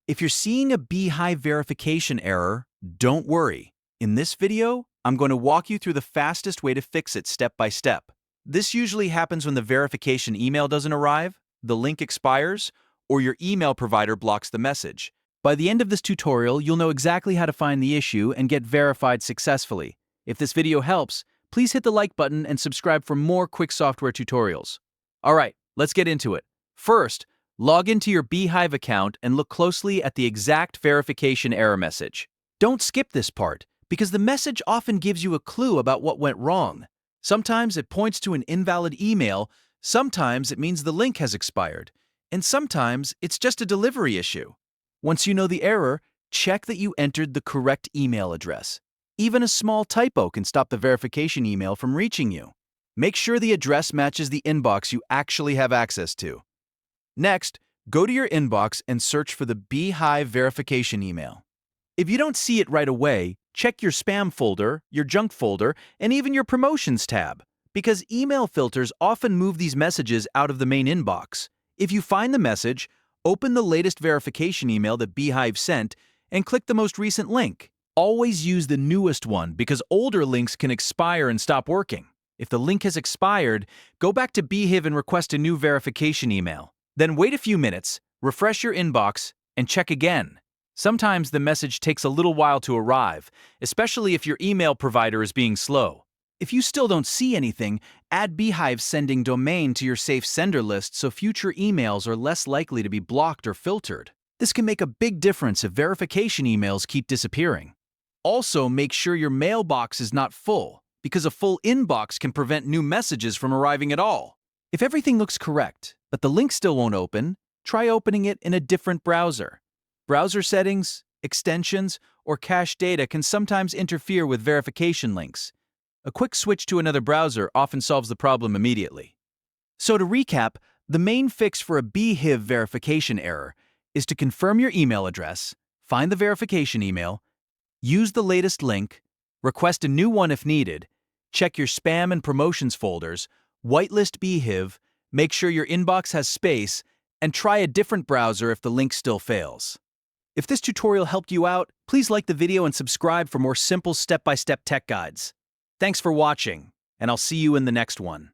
If you're seeing a Beehiiv verification error, don't worry. In this video, I'm going to walk you through the fastest way to fix it step by step. This usually happens when the verification email doesn't arrive, the link expires, or your email provider blocks the message. By the end of this tutorial, you'll know exactly how to find the issue and get verified successfully. If this video helps, please hit the like button and subscribe for more quick software tutorials. Alright, let's get into it. First, log into your Beehiiv account and look closely at the exact verification error message. Don't skip this part, because the message often gives you a clue about what went wrong. Sometimes it points to an invalid email, sometimes it means the link has expired, and sometimes it's just a delivery issue. Once you know the error, check that you entered the correct email address. Even a small typo can stop the verification email from reaching you. Make sure the address matches the inbox you actually have access to. Next, go to your inbox and search for the Beehiiv verification email. If you don't see it right away, check your spam folder, your junk folder, and even your promotions tab, because email filters often move these messages out of the main inbox. If you find the message, open the latest verification email that Beehiiv sent and click the most recent link. Always use the newest one because older links can expire and stop working. If the link has expired, go back to Beehiiv and request a new verification email. Then wait a few minutes, refresh your inbox, and check again. Sometimes the message takes a little while to arrive, especially if your email provider is being slow. If you still don't see anything, add Beehiiv's sending domain to your safe sender list so future emails are less likely to be blocked or filtered. This can make a big difference if verification emails keep disappearing. Also, make sure your mailbox is not full, because a full inbox can prevent new messages from arriving at all. If everything looks correct, but the link still won't open, try opening it in a different browser. Browser settings, extensions, or cache data can sometimes interfere with verification links. A quick switch to another browser often solves the problem immediately. So to recap, the main fix for a Beehiiv verification error is to confirm your email address, find the verification email, use the latest link, request a new one if needed, check your spam and promotions folders, whitelist Beehiiv, make sure your inbox has space, and try a different browser if the link still fails. If this tutorial helped you out, please like the video and subscribe for more simple step-by-step tech guides. Thanks for watching, and I'll see you in the next one.